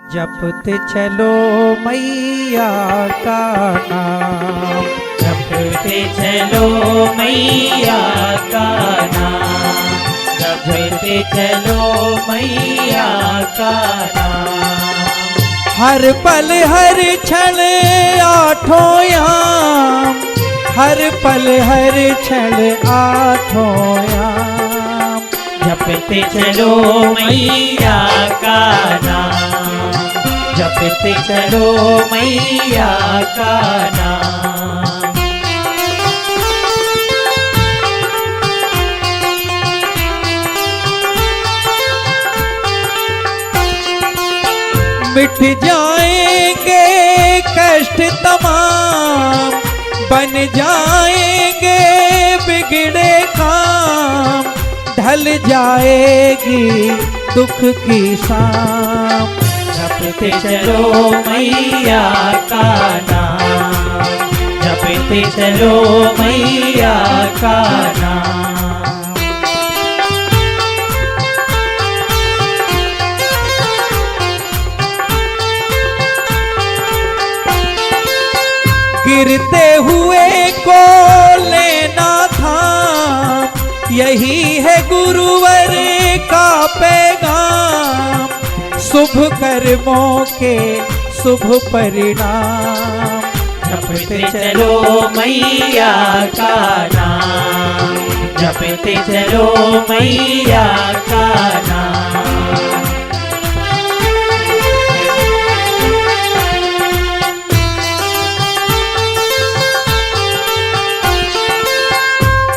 जपते चलो मैया का नाम, जपते चलो मैया का नाम, जपते चलो मैया का नाम। हर पल हर क्षण आठों याम, हर पल हर क्षण आठों याम। जपते चलो मैया का नाम, जपते चलो मैया का नाम। मिट जाएंगे कष्ट तमाम, बन जाएंगे बिगड़े काम, ढल जाएगी दुख की शाम। जपते चलो मैया का नाम, जपते चलो मैया का नाम। गिरते हुए को लेना था, यही है गुरुवर का पैगाम। शुभ कर्मों के शुभ परिणाम। जपते चलो मैया का नाम, जपते चलो मैया का नाम।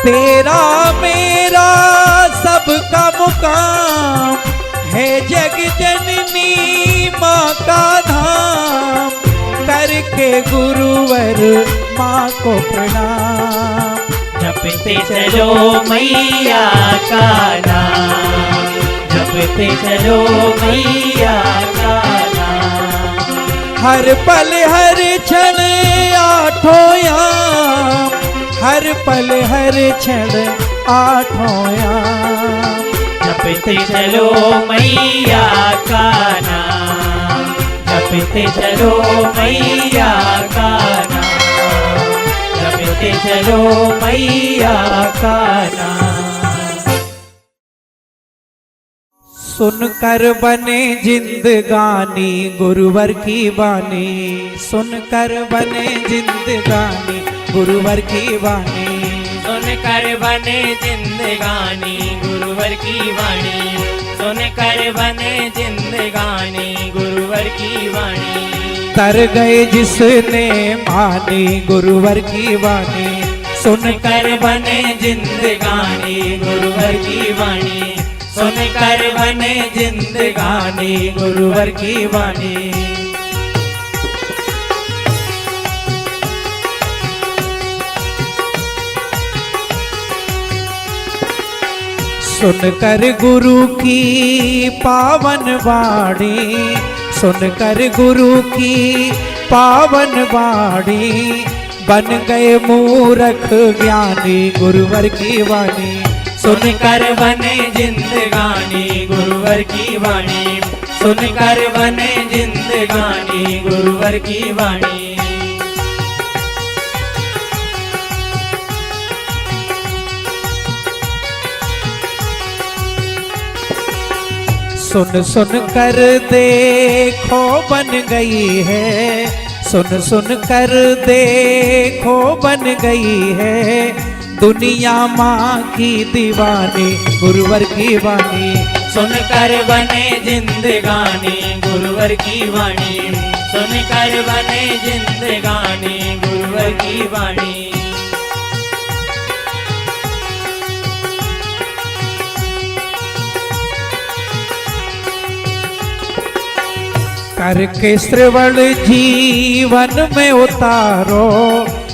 तेरा मेरा सबका मुकाम है जग जननी माँ का धाम। करके गुरुवर माँ को प्रणाम। जपते चलो मैया का नाम, जपते चलो मैया का नाम। हर पल हर क्षण आठों याम, हर पल हर क्षण आठों याम। जपते चलो मैया का नाम, जपते चलो मैया का नाम, जपते चलो मैया का नाम। सुनकर बने जिंदगानी गुरुवर की वाणी, सुनकर बने जिंदगानी गुरुवर की वाणी। सुनकर बने जिंदगानी गुरुवर की वाणी, सुनकर बने जिंदगानी गुरुवर की वाणी। तर गए जिसने मानी गुरुवर की वाणी, सुनकर बने जिंदगानी गुरुवर की वाणी, सुनकर बने जिंदगानी गुरुवर की वाणी। सुनकर गुरु की पावन वाणी, सुनकर गुरु की पावन वाणी। बन गए मूर्ख ज्ञानी गुरुवर की वाणी। सुनकर बने जिंदगानी गुरुवर की वाणी, सुनकर बने जिंदगानी गुरुवर की वाणी। सुन सुन कर देखो बन गई है, सुन सुन कर देखो बन गई है दुनिया माँ की दीवानी गुरुवर की वाणी। सुनकर बने जिंदगानी गुरुवर की वाणी, सुनकर बने जिंदगानी गुरुवर की वाणी। करके श्रवण जीवन में उतारो,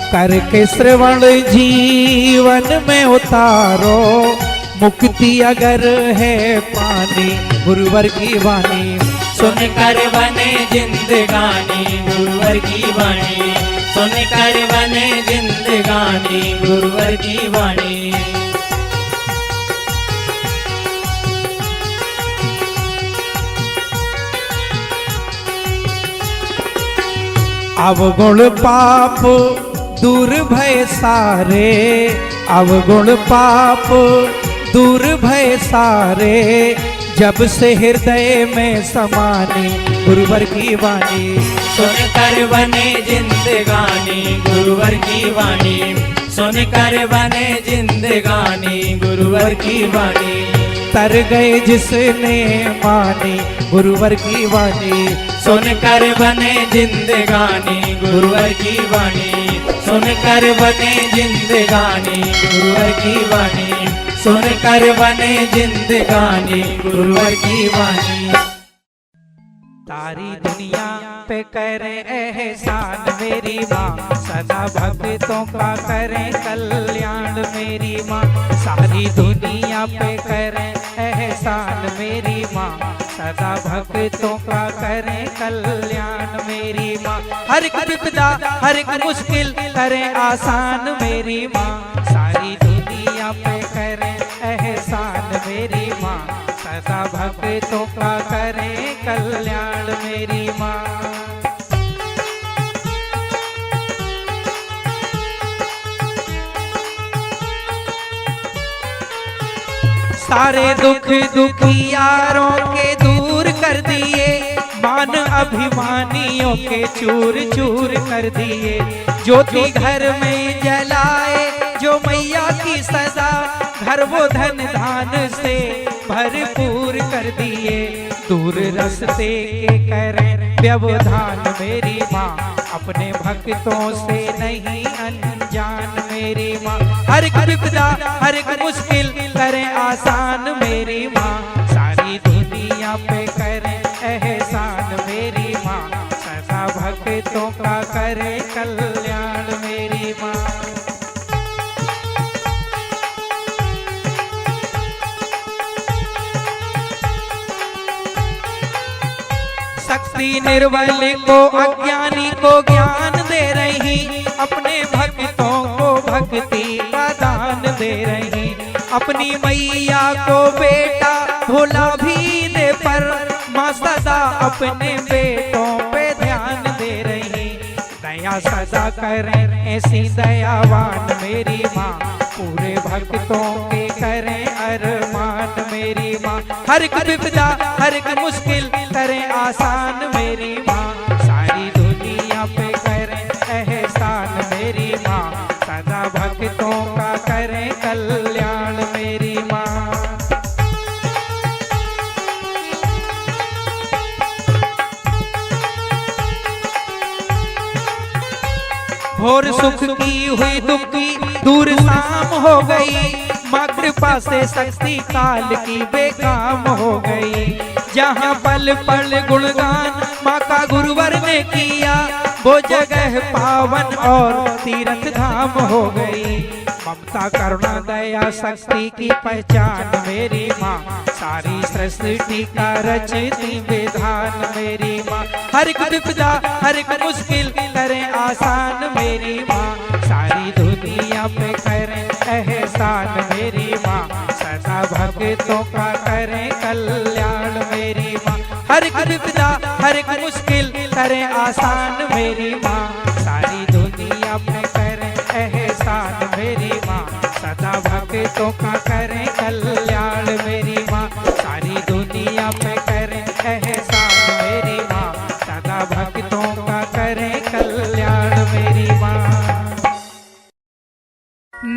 करके श्रवण जीवन में उतारो। मुक्ति अगर है पानी गुरुवर की वाणी। सुनकर बने जिंदगानी गुरुवर की वाणी, सुनकर बने जिंदगानी गुरुवर की वाणी। अवगुण पाप दूर भय सारे, अवगुण पाप दूर भय सारे, जब से हृदय में समानी गुरुवर की वाणी। सुनकर बने जिंदगानी गुरुवर की वाणी, सुनकर बने जिंदगानी गुरुवर की वाणी। तर गए जिसने मानी गुरुवर की वाणी, सुनकर बने जिंदगानी गुरुवर की वाणी, सुनकर बने जिंदगानी गुरुवर की वाणी, सुनकर बने जिंदगानी गुरुवर की वाणी। सारी दुनिया पे करे एहसान मेरी माँ, सदा भक्तों का करे कल्याण मेरी माँ। सारी दुनिया पे करे एहसान मेरी माँ, सदा भक्तों का करे कल्याण मेरी माँ। हर एक विपदा हर एक मुश्किल करे आसान मेरी माँ। सारी दुनिया पे करे एहसान मेरी माँ, सदा भक्तों का करे कल्याण मेरी माँ। सारे दुख दुखियारों के दूर कर दिए, मान अभिमानियों के चूर चूर कर दिए। ज्योति घर में जलाए जो मैया की सदा, घर वो धन धान से भरपूर कर दिए। दूर रस्ते के करें व्यवधान मेरी माँ, अपने भक्तों से नहीं अनजान मेरी माँ। हर एक विपदा हर एक मुश्किल करें आसान मेरी माँ। सारी दुनिया पे करें एहसान मेरी माँ, सदा भक्तों का करे कल्याण मेरी माँ। शक्ति निर्बल को अज्ञानी को ज्ञान दे रही, अपने भक्तों को भक्ति का दान दे रही। अपनी मैया को बेटा भोला भी दे पर, माँ सदा अपने बेटों पे ध्यान दे रही। दया सदा करें ऐसी दयावान मेरी माँ, पूरे भक्तों के करें अरमान मेरी माँ। हर एक विपदा हर एक मुश्किल करें आसान मेरी माँ। सारी दुनिया पे करें एहसान मेरी माँ, सदा भक्तों का करें कल्याण मेरी माँ। घोर सुख की हुई दुखी दूर शाम हो गई, माँ कृपा से शक्ति काल की बेकाम हो गई। जहाँ पल पल गुणगान माँ का गुरुवर ने किया, वो जगह पावन और तीर्थ धाम हो गई। ममता करुणा दया शक्ति की पहचान मेरी माँ, सारी सृष्टि का रचती विधान मेरी माँ। हर एक विपदा हर एक मुश्किल करें आसान मेरी माँ। सारी दुनिया पे करें एहसान मेरी माँ, सदा भक्तों का करें कल्याण मेरी माँ। हर एक विपदा हर एक मुश्किल करें आसान मेरी माँ। सारी दुनिया पे करें एहसान मेरी माँ, सदा भक्तों का करें कल्याण मेरी माँ। सारी दुनिया पे करें एहसान मेरी माँ, सदा भक्तों का करें कल्याण मेरी माँ।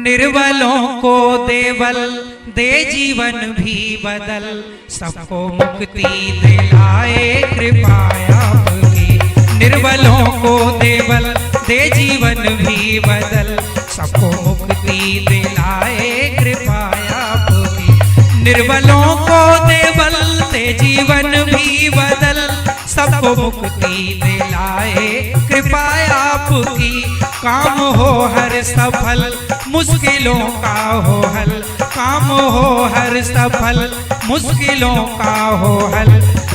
निर्बलों को देवल दे जीवन भी बदल, सबको मुक्ति दिलाए कृपाया आपकी। निर्बलों को देवल दे जीवन भी बदल, सबको मुक्ति दिलाए कृपाया आपकी। निर्बलों को देवल दे जीवन भी बदल, सबको मुक्ति दिलाए कृपाया आपकी। काम हो हर सफल मुश्किलों का हो हल, काम हो हर सफल मुश्किलों का हो हल।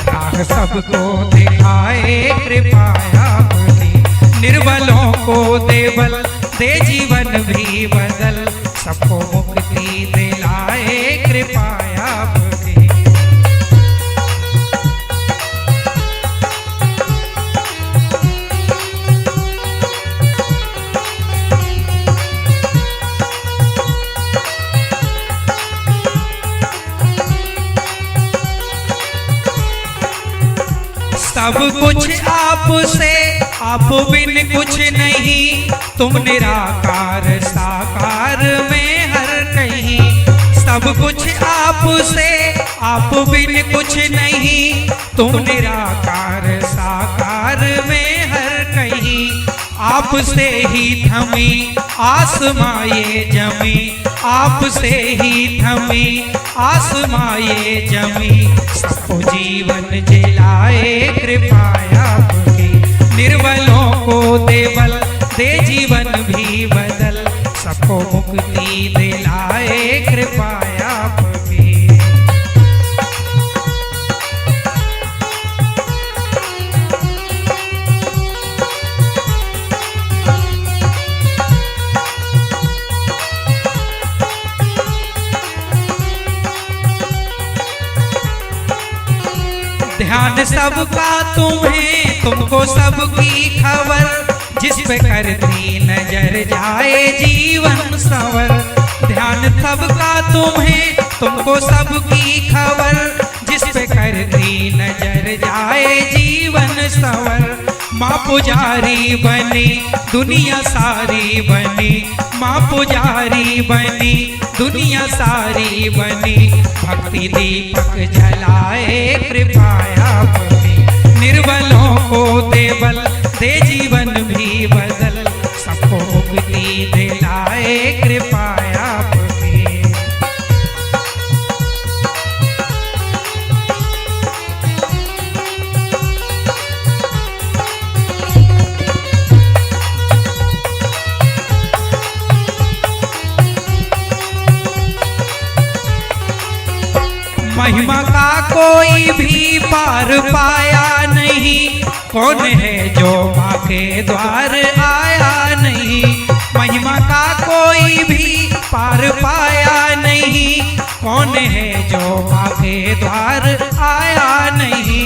राह सबको दिखाए कृपाया आपकी। निर्बलों को देवल दे जीवन भी बदल, सबको मुक्ति दिलाए कृपाया आपकी। सब कुछ आपसे, आप बिन कुछ नहीं, तुम निराकार साकार में हर कहीं। सब कुछ आपसे, आप बिन कुछ नहीं, तुम निराकार साकार में हर कहीं। आपसे ही थमी आसमां ये जमी, आपसे ही थमी आसमां ये जमी। सबको जीवन जिलाए कृपा आपकी, निर्बलों को दे बल, दे जीवन भी बदल। सबको मुक्ति दिलाए कृपा आपकी। ध्यान सबका तुम्हें, तुमको सबकी खबर, जिस पे करती नजर जाए जीवन संवर। ध्यान सबका तुम्हें, तुमको सबकी खबर, जिस पे करती नजर जाए जीवन संवर। माँ पुजारी बनी दुनिया सारी बनी, माँ पुजारी बनी दुनिया सारी बनी। भक्ति दीपक जलाए कृपा आपकी, निर्बलों को दे बल, दे जीवन भी बदल। सबको मुक्ति दिलाए कृपा आपकी। महिमा का कोई भी पार पाया नहीं, कौन है जो माँ के द्वार आया नहीं। महिमा का कोई भी पार पाया नहीं, कौन है जो माँ के द्वार आया नहीं।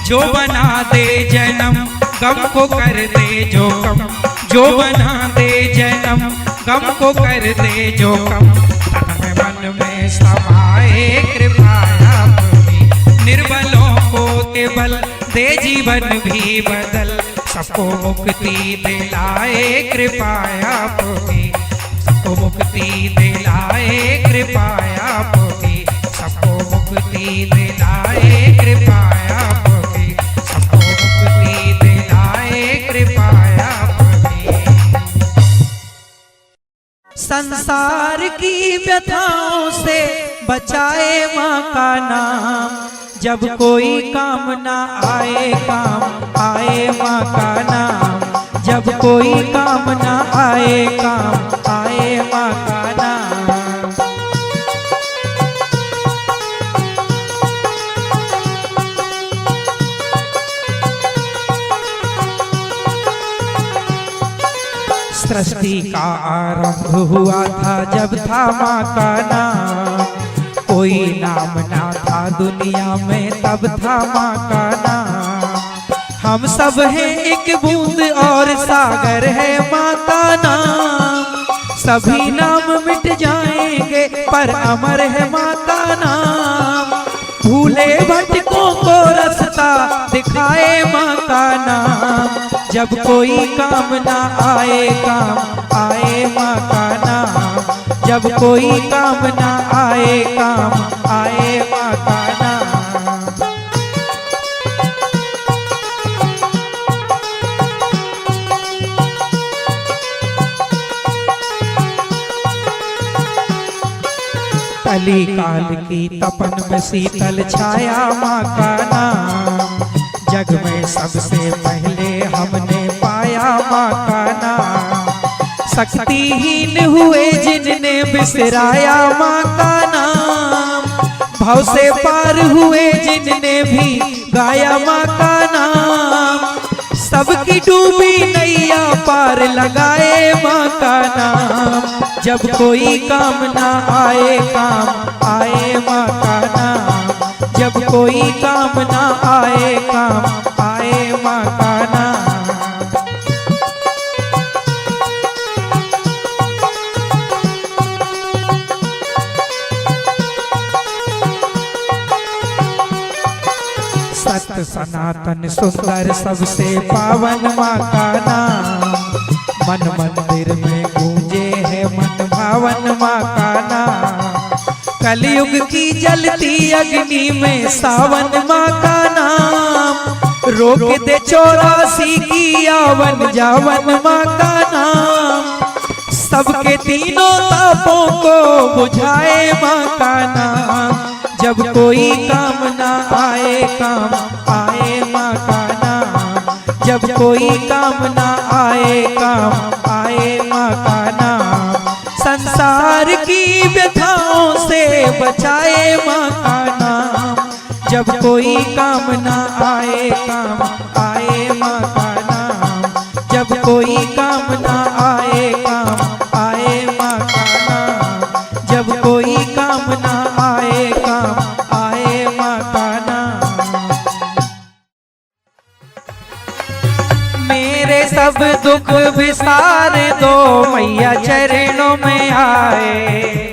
जो बना दे जन्म गम को कर दे जो कम, जो बना दे जन्म गम को कर दे जो कम। तन मन में समाए कृपा आपकी, निर्बलों को दे बल, दे जीवन भी बदल। सबको मुक्ति दिलाए कृपा आपकी, सबको मुक्ति दिलाए कृपा आपकी। सबको मुक्ति दिलाए कृपा आपकी, सबको मुक्ति दिलाए कृपा आपकी। संसार की व्यथाओं से बचाए माँ का नाम, जब कोई काम ना आए काम आए माँ का नाम। जब कोई काम ना आए काम आए माँ का नाम। सृष्टि का आरंभ हुआ था जब था माँ का नाम, कोई नाम ना था दुनिया में तब था माँ का नाम। हम सब हैं एक बूंद और सागर है माँ का नाम। सभी नाम मिट जाएंगे पर अमर है माँ का नाम। भूले भटकों को रास्ता दिखाए माँ का नाम। जब कोई काम ना आए काम आए माँ का नाम। जब कोई काम ना आए काम आए माँ का नाम। कली काल की तपन में शीतल छाया माँ का नाम। जग में सबसे पहले हमने पाया माँ का नाम। शक्तिहीन हुए जिनने बिसराया माँ का नाम। भाव से पार हुए जिनने भी गाया माँ का नाम। सबकी डूबी नैया पार लगाए माँ का नाम। जब कोई काम ना आए काम आए माँ का नाम। जब कोई काम ना आए काम आए माँ का नाम। सत्य सनातन सुंदर सबसे पावन माँ का नाम। मन मंदिर में गूंजे है मन भावन माँ का नाम। कलयुग की जलती अग्नि में सावन माँ का नाम। रोक दे 84 की आवन जावन माँ का नाम। सबके तीनों तापों को बुझाए माँ का नाम। जब कोई काम ना आए काम आए माँ का नाम। जब कोई काम ना आए काम आए माँ का नाम। संसार की व्यथाओं से बचाए माँ का नाम। जब कोई काम ना आए काम आए माँ का नाम। जब कोई काम ना आए काम आए माँ का नाम। जब कोई काम ना आए काम आए माँ का नाम। मेरे सब दुख विसार दो मैया चरणों में आए।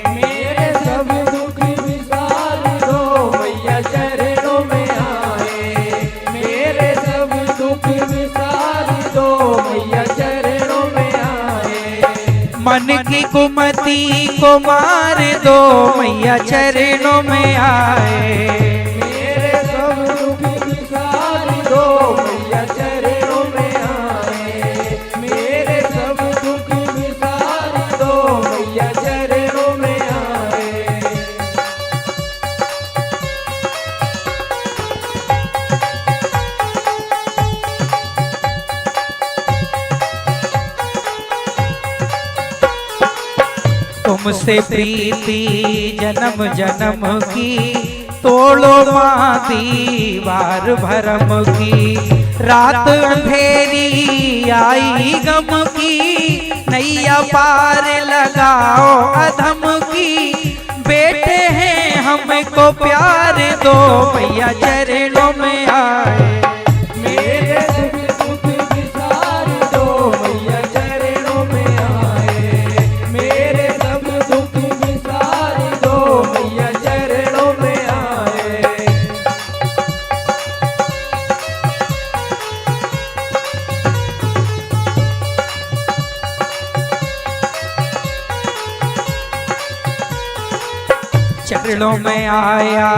मेरे सब दुख विसार दो मैया चरणों में आए। मेरे सब दुख विसार दो मैया चरणों में आए। मन की कुमति को मार दो मैया चरणों में आए। मेरे सब दुख विसार दो मैया चरणों में आए। मेरे सब दुख विसार दो मैया चरणों में आए। तुमसे प्रीति जन्म जन्म की तोड़ो माँ दीवार भरम की। रात अंधेरी आई गम की नैया पार लगाओ अधम की। बेटे हैं हमको प्यार दो मैया चरणों में आए। मेरे दुख विसार दो मैया चरणों में आए। मेरे सब दुख विसार दो मैया चरणों में आए। चरणों में आया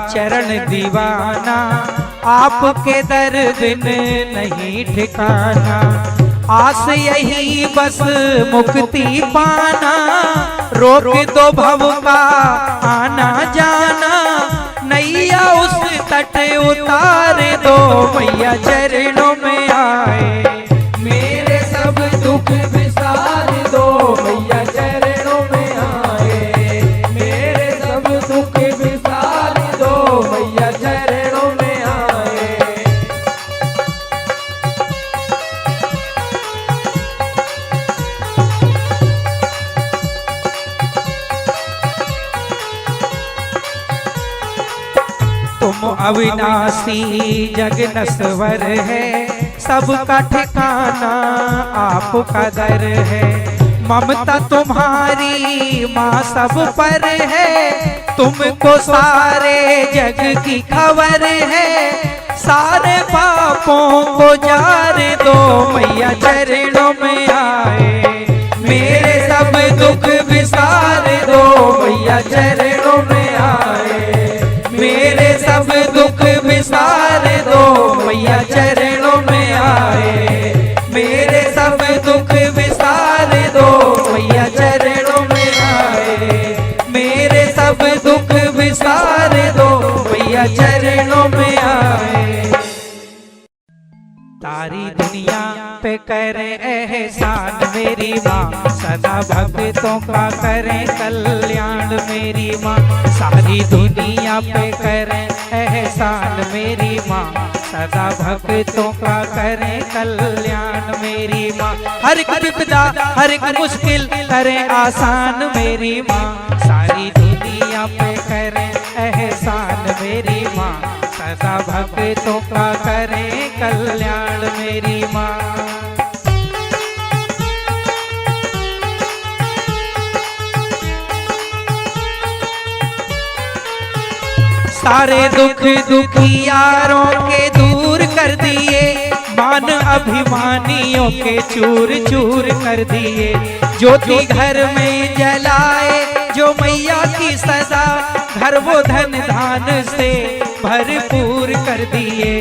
चरण दीवाना। आपके दर बिन नहीं ठिकाना। आस यही बस मुक्ति पाना। रोक दो भव का आना जाना। नैया उस तट उतार दो मैया चरणों में आए। मेरे सब दुख विसार दो मैया चरणों में आए। मेरे सब दुख विसार दो मैया चरणों में आए। तुम अविनाशी जगनस्वर है। सबका ठिकाना आपका दर है। ममता तुम्हारी माँ सब पर है। तुमको सारे जग की खबर है। सारे पापों को जार दो मैया चरणों में आए। मेरे सब दुख विसार दो मैया चरणों में आए। मेरे सब दुख विसार दो मैया चरणों में आए। मेरे सब दुख विसार दो मैया चरणों में आए। मेरे सब दुख विसार दो मैया चरणों में आए। सारी दुनिया पे करे एहसान मेरी माँ। सदा भक्तों का करे कल्याण मेरी माँ। सारी दुनिया पे करे एहसान मेरी माँ। सदा भक्तों का करे कल्याण मेरी माँ। हर एक विपदा हर एक मुश्किल करे आसान मेरी माँ। सारी दुनिया पे करे एहसान मेरी माँ। सदा भक्तों का करे कल्याण मेरी माँ। सारे दुख दुखियारों के दूर कर दिए, मान अभिमानियों के चूर चूर कर दिए। ज्योति घर में जलाए जो मैया की सदा, घर वो धन धान से भरपूर कर दिए।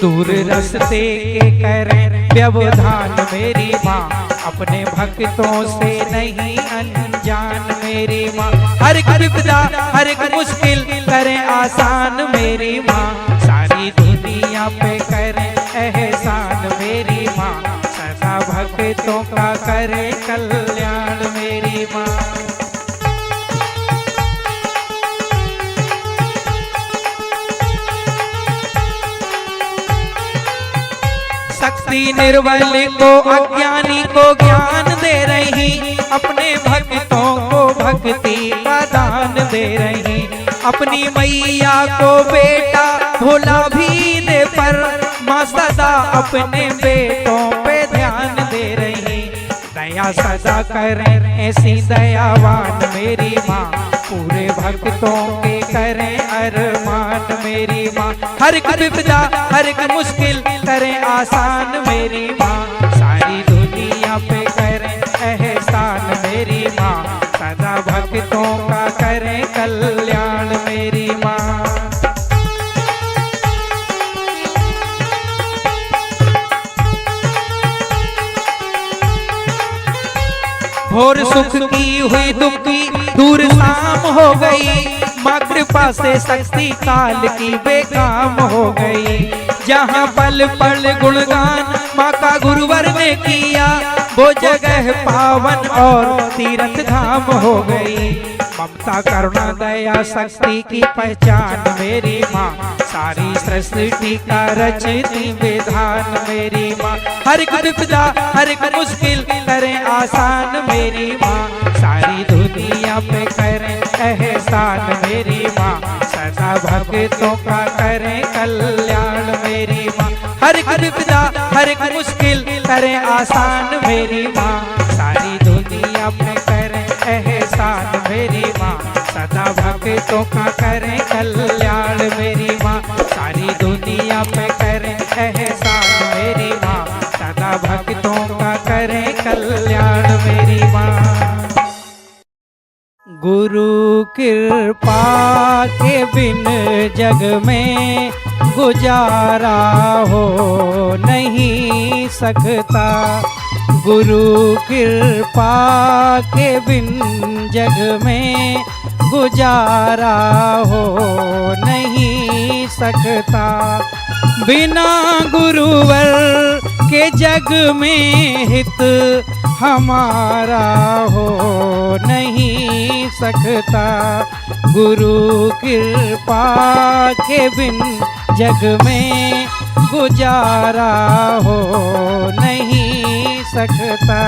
दूर रस्ते के करें व्यवधान मेरी माँ, अपने भक्तों से नहीं अनजान मेरी माँ। हर एक विपदा हर एक मुश्किल करें आसान मेरी माँ, सारी दुनिया पे करें एहसान मेरी माँ, सदा भक्तों का करें कल्याण मेरी माँ। शक्ति निर्बल को अज्ञानी को ज्ञान दे रही, अपने भक्तों को भक्ति का दान दे रही। अपनी मैया को बेटा भोला भी दे पर, माँ सदा अपने बेटों पे ध्यान दे रही। दया सदा करें ऐसी दयावान मेरी माँ, पूरे भक्तों के करें अरमान मेरी माँ। हर एक विपदा हर एक मुश्किल करें आसान मेरी माँ, सारी दुनिया पे करें एहसान मेरी माँ, सदा भक्तों का करें कल्याण मेरी माँ। घोर सुख की हुई दुखी दूर शाम हो गई, माँ कृपा से शक्ति काल की बेकाम हो गई। जहाँ पल पल गुणगान माँ का गुरुवर ने किया, वो जगह पावन और तीर्थ धाम हो गई। ममता करुणा दया शक्ति की पहचान मेरी माँ, सारी सृष्टि का रचती विधान मेरी माँ। हर एक विपदा हर एक मुश्किल करें आसान मेरी माँ, सारी दुनिया पे करें एहसान मेरी माँ, सदा भक्तों का करें कल्याण मेरी माँ। हर एक विपदा हर एक मुश्किल करें आसान मेरी माँ, सारी दुनिया पे करें एहसान मेरी माँ, सदा भक्तों का करें कल्याण मेरी माँ। सारी दुनिया पे करें एहसान मेरी माँ, सदा भक्तों का करें कल्याण मेरी माँ। गुरु कृपा के बिन जग में गुजारा हो नहीं सकता, गुरु कृपा के बिन जग में गुजारा हो नहीं सकता। बिना गुरुवर के जग में हित हमारा हो नहीं सकता, गुरु कृपा के बिन जग में गुजारा हो नहीं सकता।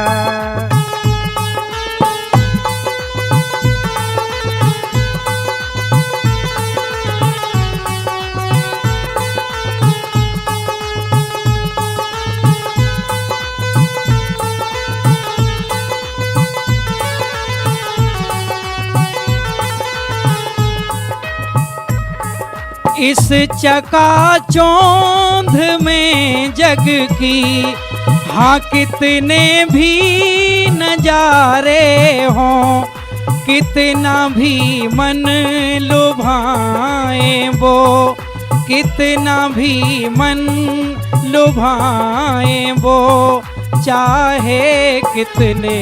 इस चकाचौंध में जग की हाँ कितने भी नजारे हों, कितना भी मन लुभाए वो, कितना भी मन लुभाए वो, चाहे कितने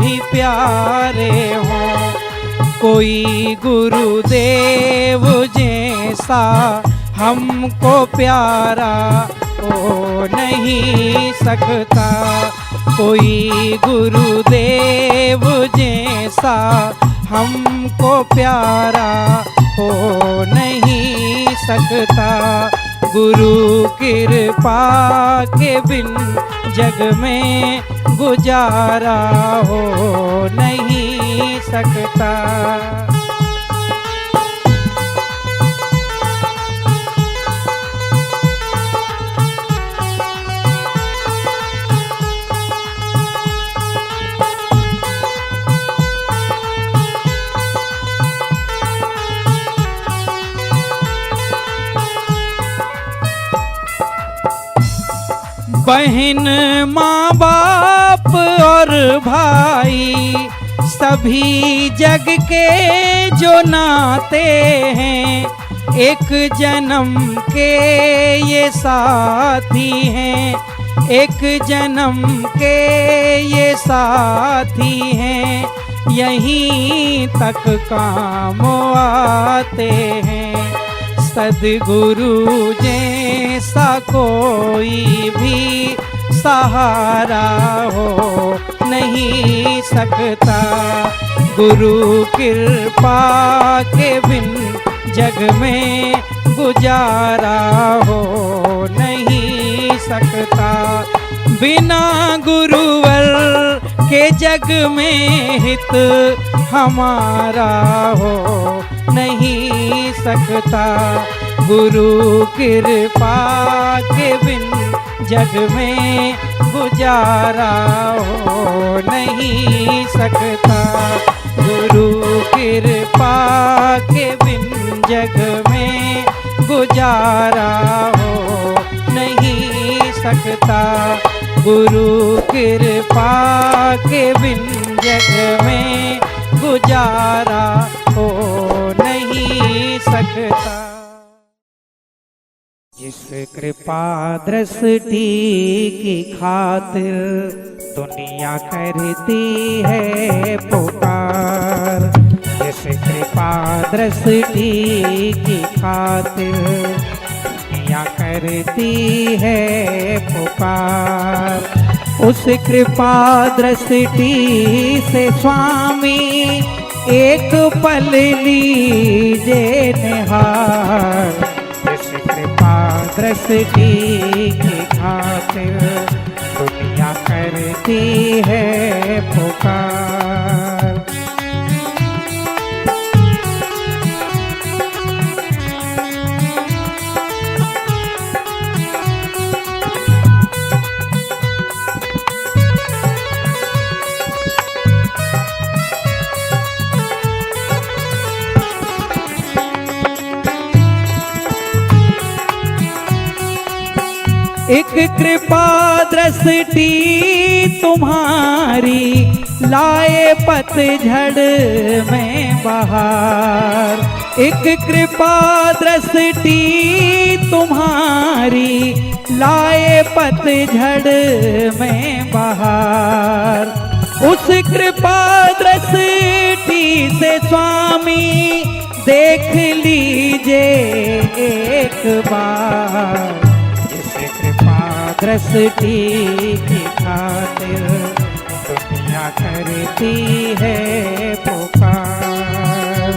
भी प्यारे हों। कोई गुरुदेव जैसा हमको प्यारा हो नहीं सकता, कोई गुरुदेव जैसा हमको प्यारा हो नहीं सकता। गुरु कृपा के बिन जग में गुजारा हो नहीं सकता। बहन माँ बाप और भाई सभी जग के जो नाते हैं, एक जन्म के ये साथी हैं, एक जन्म के ये साथी हैं, यहीं तक काम आते हैं। सद्गुरु जैसा कोई भी सहारा हो नहीं सकता, गुरु कृपा के बिन जग में गुजारा हो नहीं सकता। बिना गुरुवर के जग में हित हमारा हो नहीं सकता, गुरु कृपा के बिन जग में गुजारा हो नहीं सकता, गुरु कृपा के बिन जग में गुजारा हो नहीं सकता, गुरु कृपा के बिन जग में गुजारा हो नहीं सकता। जिस कृपा दृष्टि की खातिर दुनिया करती है पुकार, जिस कृपा दृष्टि की खातिर दुनिया करती है पुकार, उस कृपा दृष्टि से स्वामी एक पल लीजिए निहार। जिस कृपा दृष्टि की खातिर दुनिया करती है पुकार। एक कृपा दृष्टि तुम्हारी लाए पतझड़ में बहार, एक कृपा दृष्टि तुम्हारी लाए पतझड़ में बहार, उस कृपा दृष्टि से स्वामी देख लीजिए एक बार। कृपा दृष्टि की खातिर दुनिया करती है पुकार।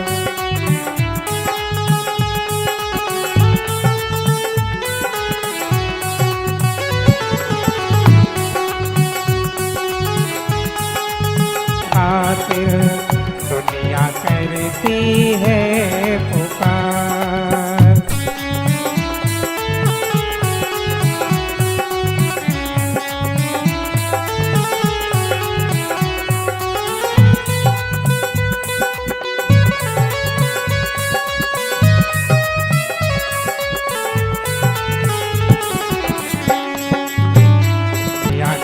खातिर दुनिया करती है पुकार।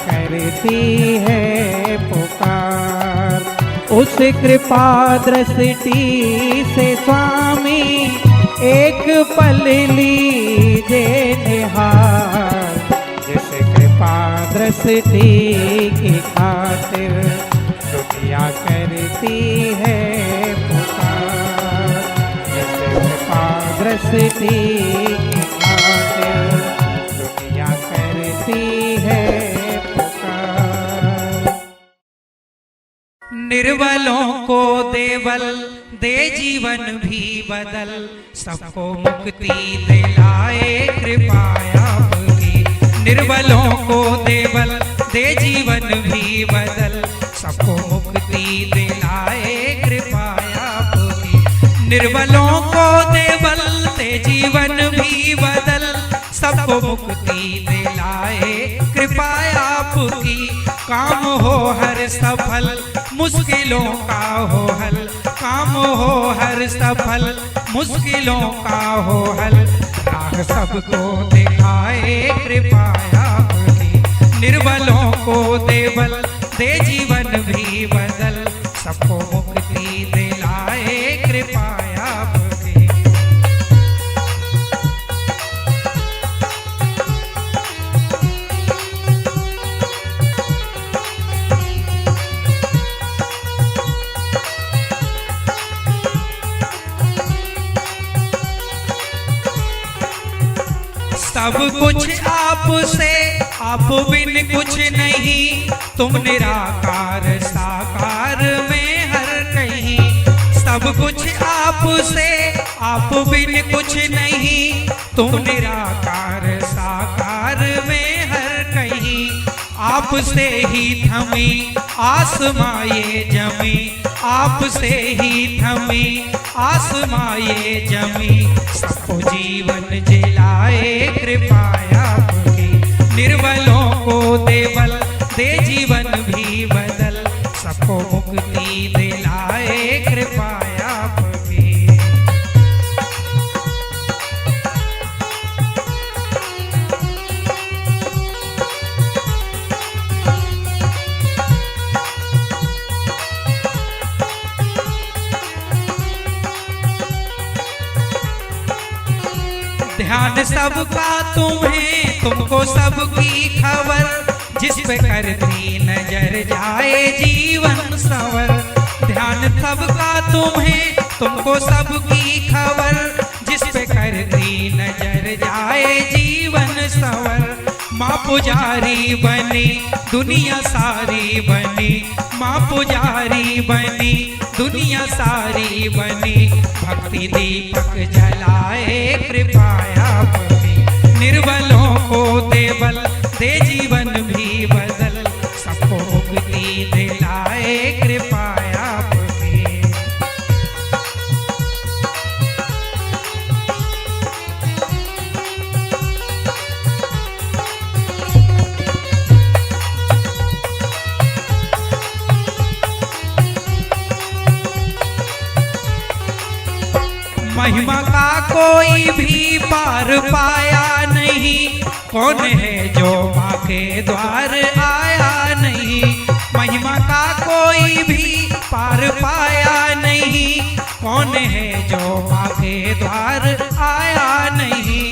करती है पुकार, उस कृपा दृष्टि से स्वामी एक पल लीजिए निहार। जिस कृपा दृष्टि की खातिर दुनिया करती है पुकार, जिस कृपा दृष्टि की खातिर दुनिया करती है। निर्बलों को देवल दे जीवन भी बदल, सबको मुक्ति दिलाए कृपा आपकी। निर्बलों को देवल दे जीवन भी बदल, सबको मुक्ति दिलाए कृपा आपकी। निर्बलों को देवल दे जीवन भी बदल, सबको मुक्ति दिलाए कृपा आपकी। काम हो हर सफल मुश्किलों का हो हल, काम हो हर सफल मुश्किलों का हो हल, राह सबको दिखाए कृपा आपकी। निर्बलों को दे बल, दे जीवन भी बदल, सबको मुक्ति दिलाए कृपा आपकी। सब कुछ आपसे, आप बिन कुछ नहीं, तुम निराकार साकार में हर कहीं। सब कुछ आपसे, आप बिन कुछ नहीं, तुम निराकार साकार में हर कहीं। आपसे ही थमी आसमां ये जमी, आपसे ही थमी आसमां ये जमी, सबको जीवन जिलाए कृपा आपकी। निर्बलों को दे बल, दे जीवन भी बदल, सबको मुक्ति दिलाए कृपा आपकी। ध्यान सबका तुम्हें, तुमको सबकी खबर, जिस पे करती नजर जाए जीवन संवर। ध्यान सबका तुम्हें, तुमको सबकी खबर, जिस पे करती नजर जाए जीवन संवर। माँ पुजारी बनी दुनिया सारी बनी, माँ पुजारी बनी दुनिया सारी बनी, भक्ति दीपक जलाए कृपा आपकी। निर्बलों को दे बल, दे जीवन भी बदल, सबको मुक्ति दिलाए कृपा आपकी। महिमा का कोई भी पार पाया नहीं, कौन है जो माँ के द्वार आया नहीं। महिमा का कोई भी पार पाया नहीं, कौन है जो माँ के द्वार आया नहीं।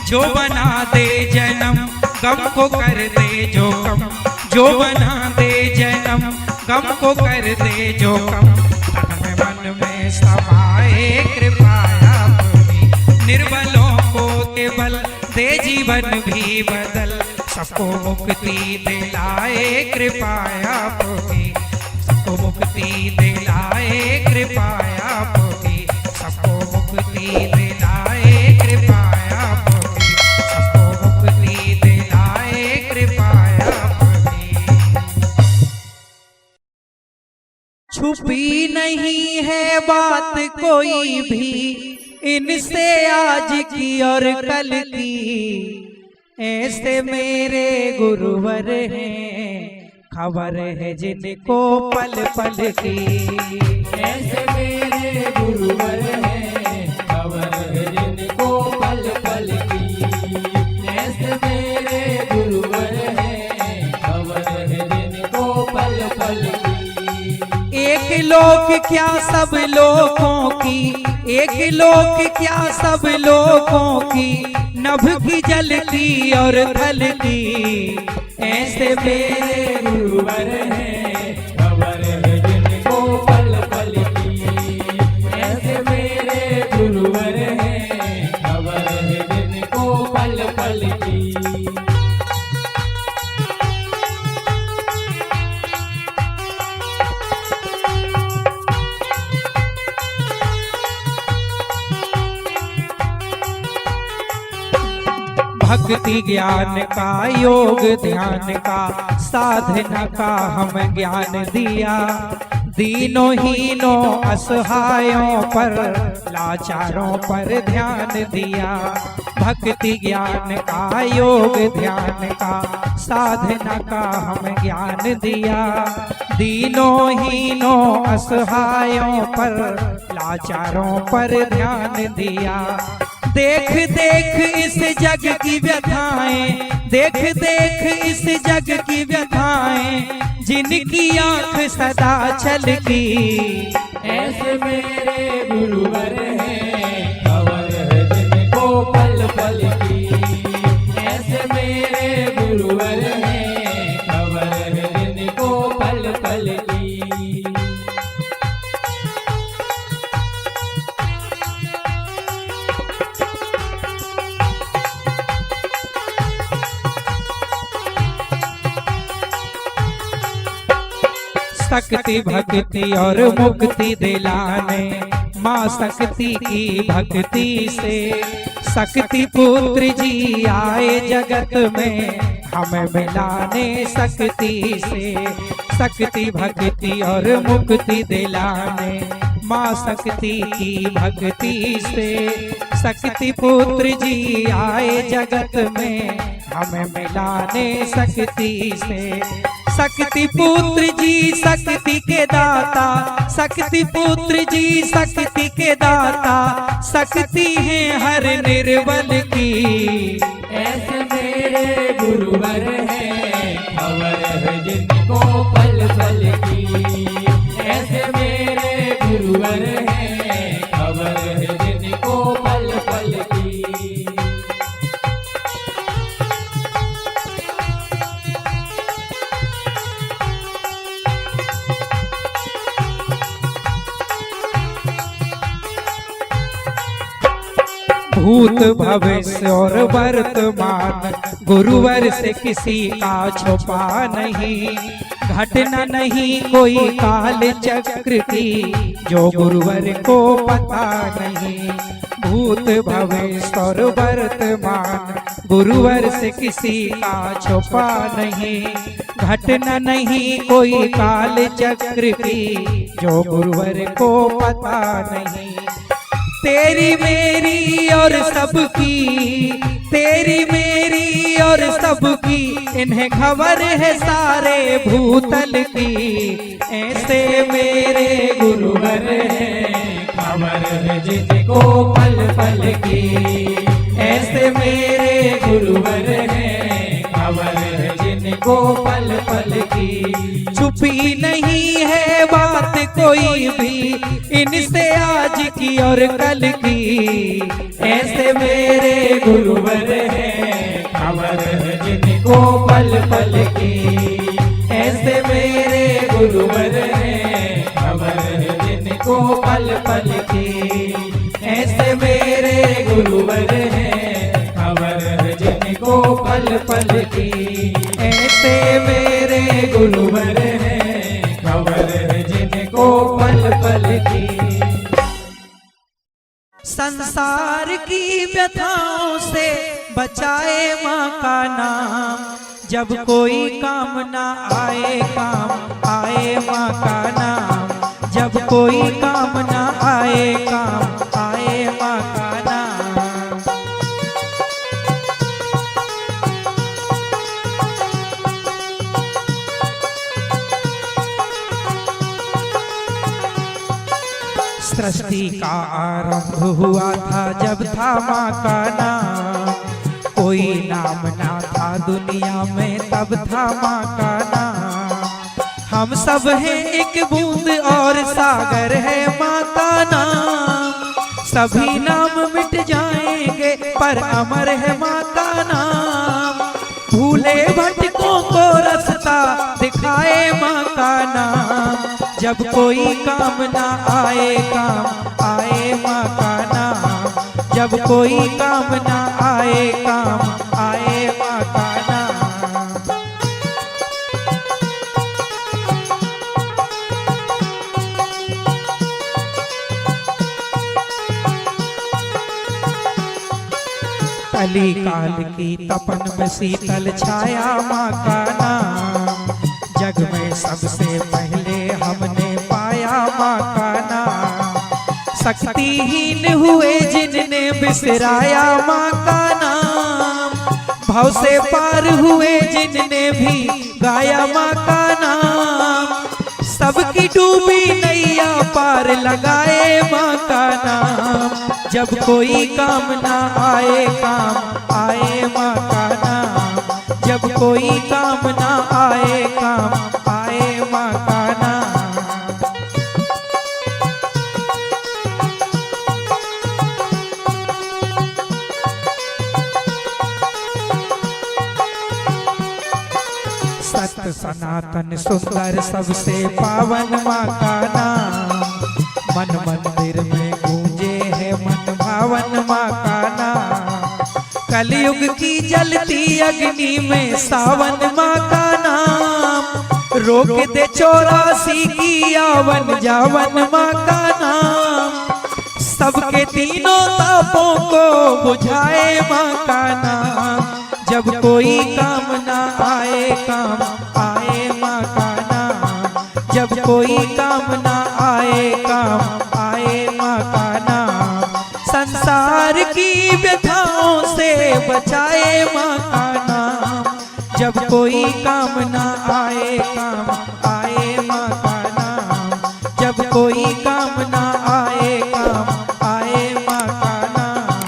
जो बना दे जन्म गम को कर दे जो कम, जो बना दे जन्म गम को कर दे जो कम, तन में मन में समाए कृपा आपकी। निर्बलों को दे बल, दे जीवन भी बदल, सबको मुक्ति दिलाए कृपा आपकी। सबको मुक्ति दिलाए कृपा आपकी, सबको मुक्ति दिलाए कृपा आपकी, सबको मुक्ति दिलाए कृपा आपकी। छुपी नहीं है बात कोई भी इनसे आज की और कल की, ऐसे मेरे गुरुवर हैं खबर है जिनको पल पल की। ऐसे मेरे गुरुवर हैं खबर है जिनको पल पल की। ऐसे मेरे गुरुवर हैं खबर है जिनको पल पल की। एक लोक क्या सब लोगों की, एक लोक क्या सब लोगों की, नभ की जल की और थल की। ऐसे मेरे गुरुवर हैं खबर है जिनको पल पल की। ऐसे मेरे गुरुवर हैं खबर है जिनको पल पल की। भक्ति ज्ञान का, योग ध्यान का, साधना का हम ज्ञान दिया। दीनों हीनों असहायों पर, लाचारों पर ध्यान दिया। भक्ति ज्ञान का, योग ध्यान का, साधना का हम ज्ञान दिया। दीनों हीनों असहायों पर, लाचारों पर ध्यान दिया। देख देख इस जग की व्यथाएं, देख देख इस जग की व्यथाएं, जिनकी आंख सदा छलकी। ऐसे मेरे गुरुवर हैं, खबर है जिनको पल पल की। ऐसे मेरे गुरुवर हैं, खबर है जिनको पल पल की। शक्ति भक्ति और मुक्ति दिलाने माँ शक्ति की भक्ति से, शक्ति पुत्र जी आए जगत में हमें मिलाने शक्ति से। शक्ति भक्ति और मुक्ति दिलाने माँ शक्ति की भक्ति से, शक्ति पुत्र जी आए जगत में हमें मिलाने शक्ति से। शक्ति पुत्र जी शक्ति के दाता, शक्ति पुत्र जी शक्ति के दाता, शक्ति है हर निर्बल की। ऐसे मेरे गुरुवर हैं, खबर है जिनको पल पल की। ऐसे मेरे गुरुवर हैं, खबर है जिनको पल पल की। भूत भविष्य और वर्तमान गुरुवर से किसी का छुपा नहीं। घटना नहीं कोई काल चक्र की जो गुरुवर को पता नहीं। भूत भविष्य और वर्तमान गुरुवर से किसी का छुपा नहीं। घटना नहीं कोई काल चक्र की जो गुरुवर को पता नहीं। तेरी मेरी और सबकी, तेरी मेरी और सबकी, इन्हें खबर है सारे भूतल की। ऐसे मेरे गुरुवर हैं, खबर है जिनको पल पल की। ऐसे मेरे गुरुवर हैं, खबर है जिनको पल पल की। छुपी नहीं है बात कोई भी इनसे आज की और कल की। ऐसे मेरे गुरुवर हैं, खबर है जिनको पल पल की। ऐसे मेरे गुरुवर हैं, खबर है जिनको पल पल की। ऐसे मेरे गुरुवर हैं, खबर है जिनको पल पल की। ऐसे मेरे गुरुवर हैं, खबर है जिनको पल पल की। संसार की व्यथाओं से बचाए माँ का नाम। जब कोई काम ना आए काम आए माँ का नाम। जब कोई काम ना आए काम आए माँ का नाम। सृष्टि का आरंभ हुआ था जब था माँ का नाम। कोई नाम ना था दुनिया में तब था माँ का नाम। हम सब हैं एक बूंद और सागर है माँ का नाम। सभी नाम मिट जाएंगे पर अमर है माँ का नाम। भूले भटकों को रास्ता दिखाए माँ का नाम। जब कोई काम ना आए काम आए माँ का नाम। जब कोई काम ना आए काम आए माँ का नाम। कली काल की तपन में शीतल छाया माँ का नाम। जग में सबसे पहले हमने पाया माँ का नाम। शक्तिहीन हुए जिनने बिसराया माँ का नाम। भाव से पार हुए जिनने भी गाया माँ का नाम। सबकी डूबी नैया पार लगाए माँ का नाम। जब कोई काम ना आए काम आए माँ का नाम, जब कोई काम ना आए काम आए माँ का नाम। सत्य सनातन सुंदर सबसे पावन माँ का नाम, मन मंदिर में गूंजे है मन भावन माँ का नाम। कलयुग की जलती अग्नि में सावन माँ का नाम, रोक दे 84 की आवन जावन माँ का नाम। सबके तीनों तापों को बुझाए माँ का नाम, जब कोई काम ना आए काम आए माँ का नाम, जब कोई काम ना आए काम आए माँ का नाम। संसार की व्यथाओं से बचाए माँ का नाम, जब कोई काम ना आए काम आए माँ का नाम, जब कोई काम ना आए काम आए माँ का नाम,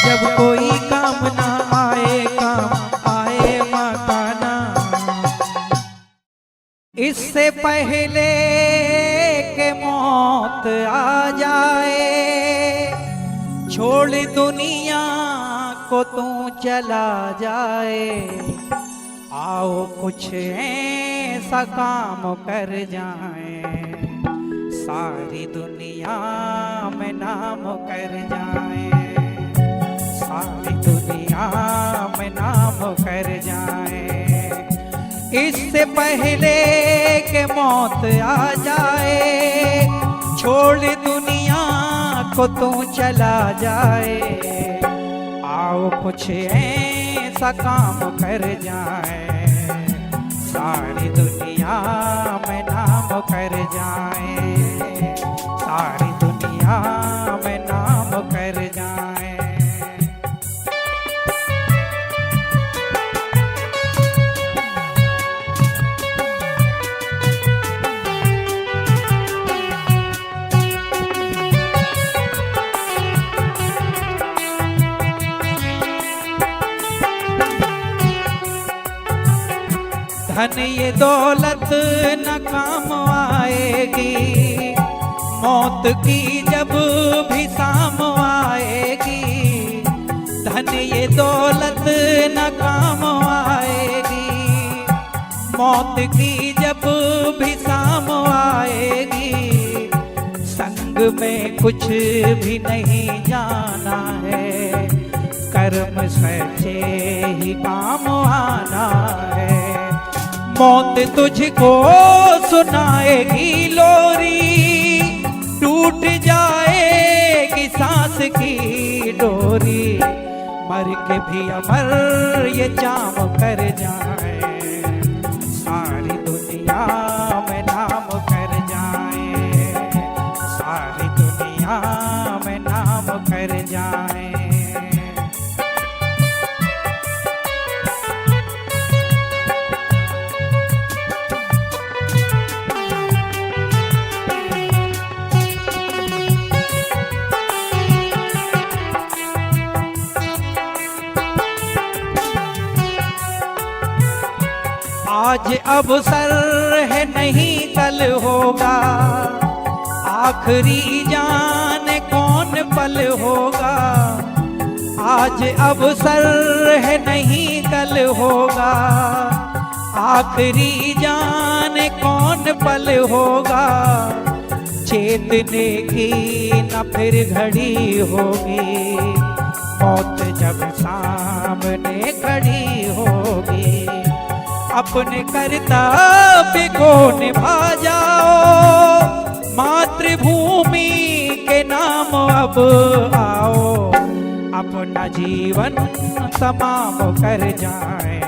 जब कोई काम ना आए काम आए माँ का नाम। इससे पहले के मौत आ जाए, छोड़ दुनिया को तू चला जाए, आओ कुछ ऐसा काम कर जाए, सारी दुनिया में नाम कर जाए, सारी दुनिया में नाम कर जाए। इससे पहले के मौत आ जाए, छोड़ दुनिया को तू चला जाए, आओ कुछ ऐसा काम कर जाए, सारी दुनिया में नाम कर जाए, सारी दुनिया में नाम कर जाए। धन ये दौलत न काम आएगी, मौत की जब भी शाम आएगी। धन ये दौलत न काम आएगी, मौत की जब भी शाम आएगी। संग में कुछ भी नहीं जाना है, कर्म सच्चे ही काम आना है। मौत तुझको सुनाएगी लोरी, टूट जाएगी सांस की डोरी। मर के भी अमर ये जाम कर जाए, सारी दुनिया में नाम कर जाए, सारी दुनिया में नाम कर जाए। आज अवसर है नहीं कल होगा, आखिरी जाने कौन पल होगा। आज अवसर है नहीं कल होगा, आखिरी जाने कौन पल होगा। चेतने की न फिर घड़ी होगी, मौत जब सामने खड़ी होगी। अपने कर्तव्य को निभा जाओ, मातृभूमि के नाम अब आओ। अपना जीवन तमाम कर जाए,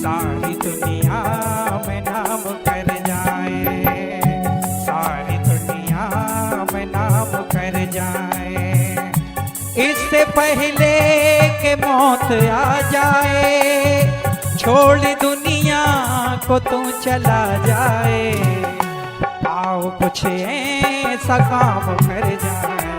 सारी दुनिया में नाम कर जाए, सारी दुनिया में नाम कर जाए। इससे पहले के मौत आ जाए, छोड़ दुनिया को तू चला जाए। आओ कुछ ऐसा काम कर जाए,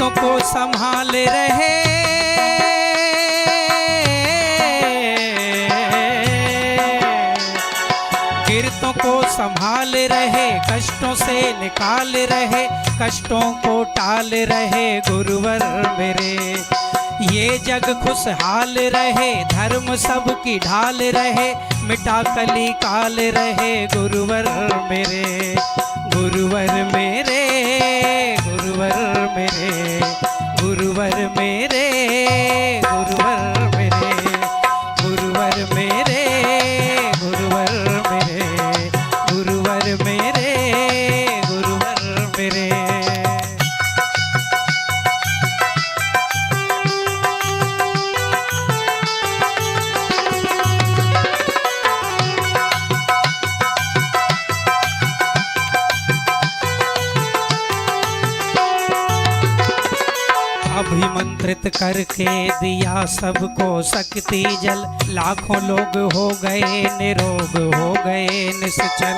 कीर्तों को संभाल रहे, कीर्तों को संभाल रहे, कष्टों से निकाल रहे, कष्टों को टाल रहे गुरुवर मेरे। ये जग खुशहाल रहे, धर्म सबकी ढाल रहे, मिटा कली काल रहे गुरुवर मेरे। गुरुवर मेरे, गुरुवर मेरे, गुरुवर मेरे, गुरुवर मेरे, गुरुवर मेरे, गुरुवर मेरे, गुरुवर मेरे, गुरुवर मेरे। अभिमंत्रित करके दिया सबको शक्ति जल, लाखों लोग हो गए निरोग, हो गए निश्चल।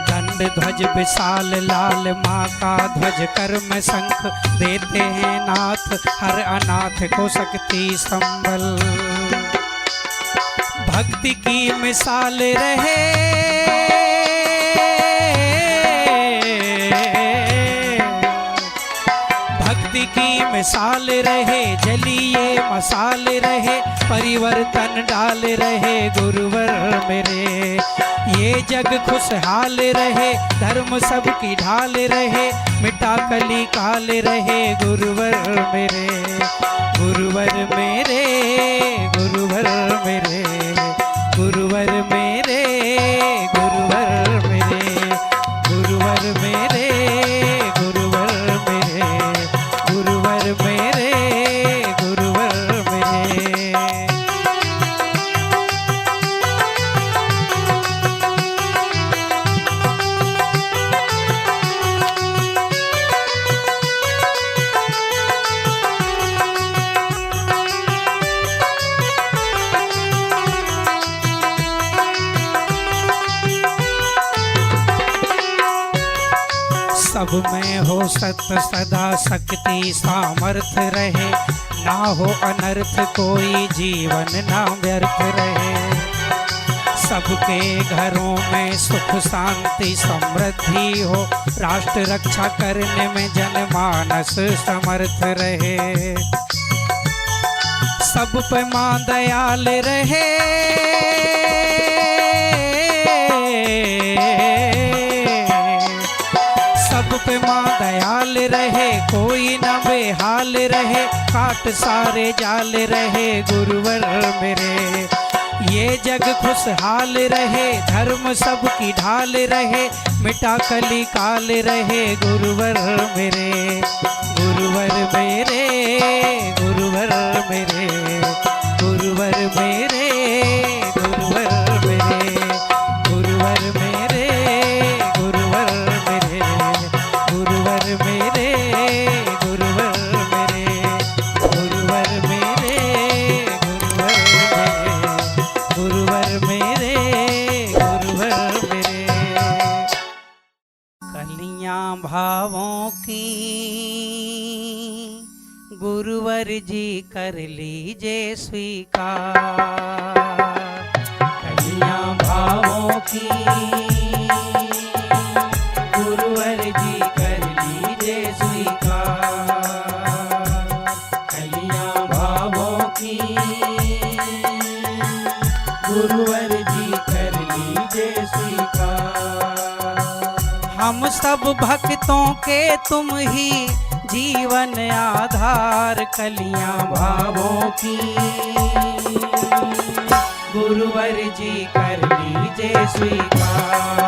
दंड ध्वज विशाल लाल, माँ का ध्वज कर में शंख, देते हैं नाथ हर अनाथ को शक्ति संबल। भक्ति की मिसाल रहे, की मिसाल रहे, जलिए मसाल रहे, परिवर्तन डाल रहे गुरुवर मेरे। ये जग खुशहाल रहे, धर्म सबकी ढाल रहे, मिटा कली काल रहे गुरुवर मेरे। गुरुवर मेरे, गुरुवर मेरे, गुरुवर मेरे, गुरुवर मेरे, गुरुवर मेरे, गुरुवर मेरे, गुरुवर मेरे, गुरुवर मेरे। सब में हो सत्य सदा शक्ति सामर्थ्य रहे, ना हो अनर्थ कोई जीवन ना व्यर्थ रहे। सबके घरों में सुख शांति समृद्धि हो, राष्ट्र रक्षा करने में जनमानस समर्थ रहे। सब पे मां दयाल रहे, सब पे मां दयाल रहे, कोई न बेहाल रहे, काट सारे जाल रहे गुरुवर मेरे। ये जग खुशहाल रहे, धर्म सबकी ढाल रहे, मिटा कली काल रहे गुरुवर मेरे। गुरुवर मेरे, गुरुवर मेरे, गुरुवर मेरे, गुरुवर मेरे, गुरुवर मेरे, गुरुवर मेरे, गुरुवर मेरे, गुरुवर मेरे, गुरुवर मेरे, गुरुवर मेरे, गुरुवर मेरे। कलियां भावों की गुरुवर जी कर लीजिए स्वीकार। कलियां भावों की गुरुवर जी कर लीजिए स्वीकार। कलियां भावों की गुरुवर जी कर लीजिए स्वीकार। हम सब भक्तों के तुम ही जीवन आधार, कलियां भावों की गुरुवर जी कर लीजिए स्वीकार।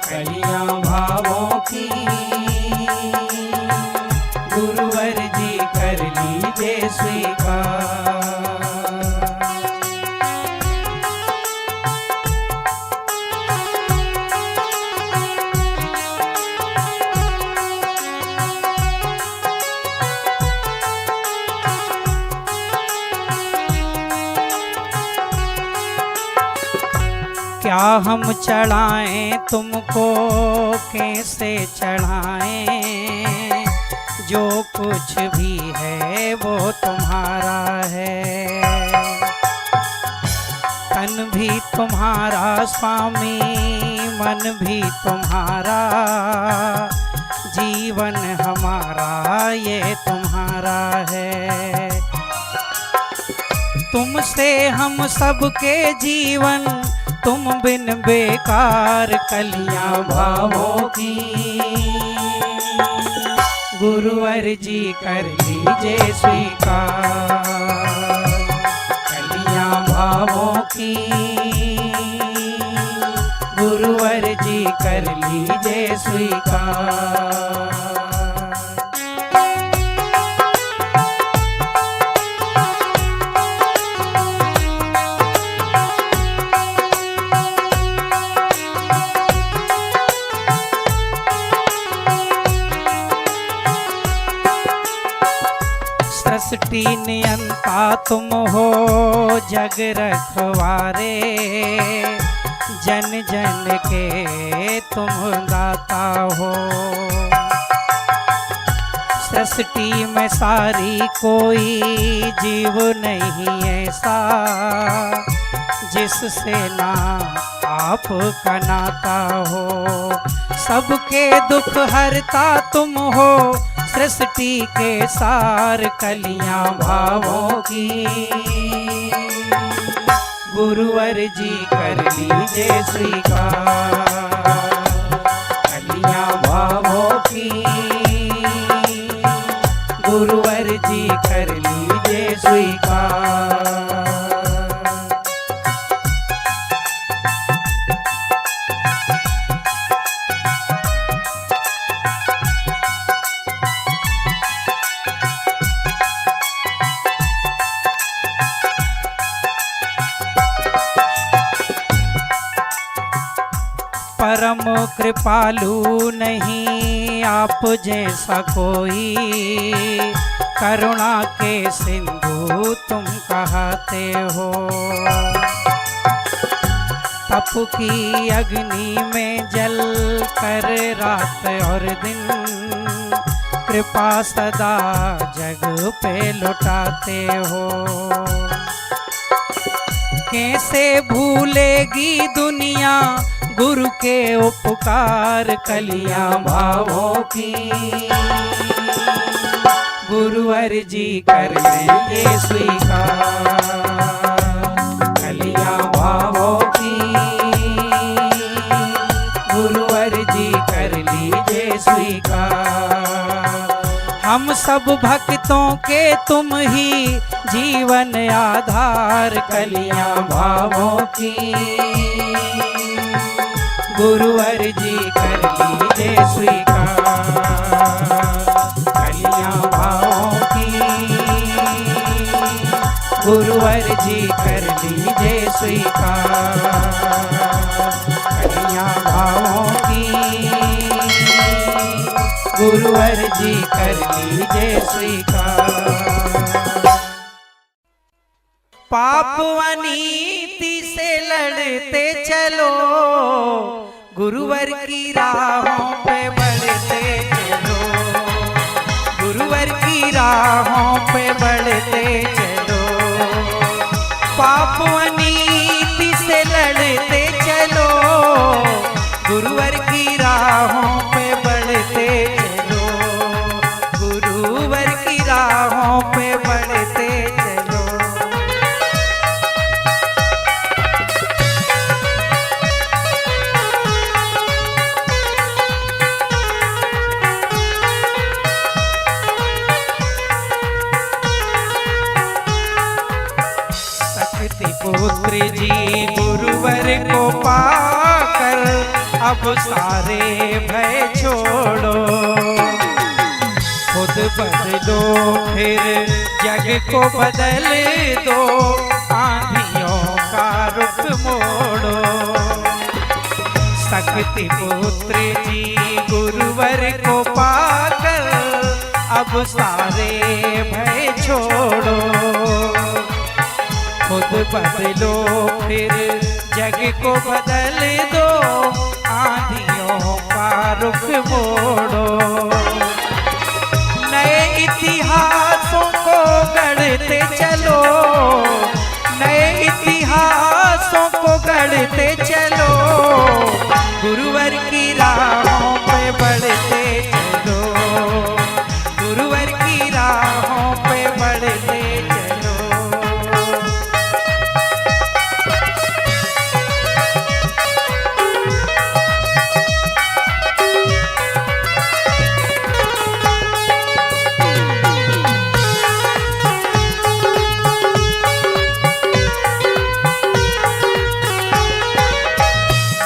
कलियां भावों की गुरुवर जी कर लीजिए स्वीकार। क्या हम चढ़ाएं तुमको, कैसे चढ़ाएं, जो कुछ भी है वो तुम्हारा है। तन भी तुम्हारा स्वामी, मन भी तुम्हारा, जीवन हमारा ये तुम्हारा है। तुमसे हम सबके जीवन, तुम बिन बेकार कलियां भावों की। गुरुवर जी कर लीजिए स्वीकार कलियां भावों की। गुरुवर जी कर लीजिए स्वीकार। सृष्टि नियंता तुम हो जग रखवारे, जन जन के तुम दाता हो। सृष्टि में सारी कोई जीव नहीं ऐसा, जिससे ना आपका नाता हो। सबके दुख हरता तुम हो, सृष्टि के सार कलियां भावों की। गुरुवर जी कर लीजिए स्वीकार कलियां भावों की। गुरुवर जी कर लीजिए स्वीकार। परम कृपालु नहीं आप जैसा कोई, करुणा के सिंधु तुम कहते हो। तप की अग्नि में जल कर रात और दिन, कृपा सदा जग पे लुटाते हो। कैसे भूलेगी दुनिया गुरु के उपकार कलियां भावों की। गुरुवर जी कर लीजिए स्वीकार कलियां भावों की। गुरुवर जी कर लीजिए स्वीकार। हम सब भक्तों के तुम ही जीवन आधार कलियां भावों की। गुरुवर जी कर लीजिए स्वीकार कलियां भावों की। गुरुवर जी कर लीजिए स्वीकार कलियां भावों की। गुरुवर जी कर लीजिए स्वीकार। पाप अनीति से लड़ते चलो, गुरुवर की राहों पे बढ़ते चलो। गुरुवर की राहों पे बढ़ते चलो। पाप अनीति से लड़ते चलो, गुरुवर की राहों पे बढ़ते चलो। गुरुवर की राहों पे बढ़ते चलो। पुत्र जी गुरुवर को पाकर अब सारे भय छोड़ो। खुद बदलो फिर जग को बदल दो, आंधियों का रुख मोड़ो। शक्ति पुत्र जी गुरुवर को पाकर अब सारे भय छोड़ो। खुद बदलो फिर जग को बदल दो, आंधियों का रुख मोड़ो। नए बढ़ते चलो, गुरुवर की राहों पे बढ़ते चलो, गुरुवर की राहों पे बढ़ते चलो।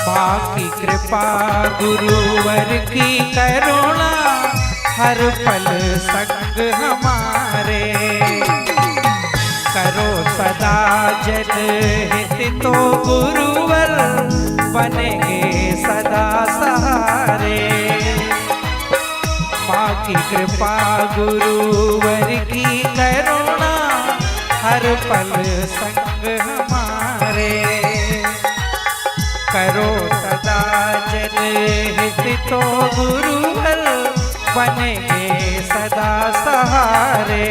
माँ की कृपा गुरुवर की करुणा हर पल संग हमारे, करो सदा जन हित तो गुरुवर बनेंगे सदा सहारे। माँ की कृपा गुरुवर की करुणा हर पल संग हमारे, करो सदा जन हित तो गुरुवर बनेंगे सदा सहारे।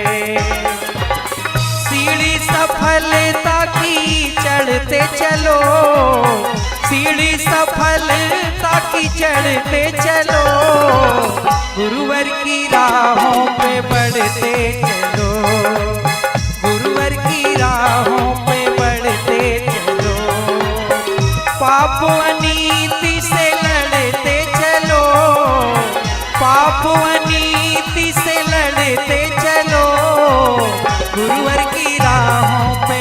सीढ़ी सफलता की चढ़ते चलो, सीढ़ी सफलता की चढ़ते चलो, गुरुवर की राहों पे बढ़ते चलो, गुरुवर की राहों पे बढ़ते चलो। पाप अनीति से लड़ते चलो, पाप अनीति से लड़ते चलो, गुरुवर की राहों पे